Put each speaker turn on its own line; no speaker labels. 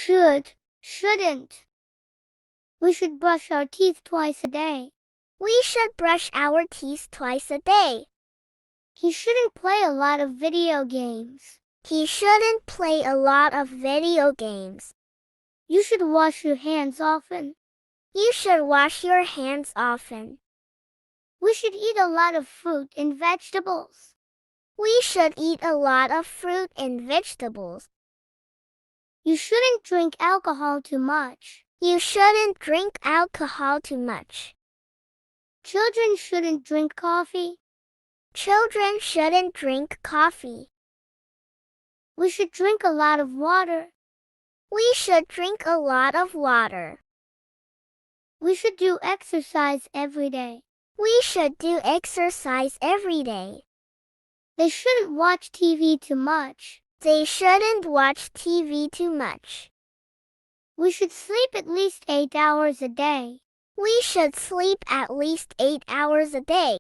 Should, shouldn't. We should brush our teeth twice a day.
We should brush our teeth twice a day.
He shouldn't play a lot of video games.
He shouldn't play a lot of video games.
You should wash your hands often.
You should wash your hands often.
We should eat a lot of fruit and vegetables.
We should eat a lot of fruit and vegetables.
You shouldn't drink alcohol too much.
You shouldn't drink alcohol too much.
Children shouldn't drink coffee.
Children shouldn't drink coffee.
We should drink a lot of water.
We should drink a lot of water.
We should do exercise every day.
We should do exercise every day.
They shouldn't watch TV too much.
They shouldn't watch TV too much.
We should sleep at least 8 hours a day.
We should sleep at least 8 hours a day.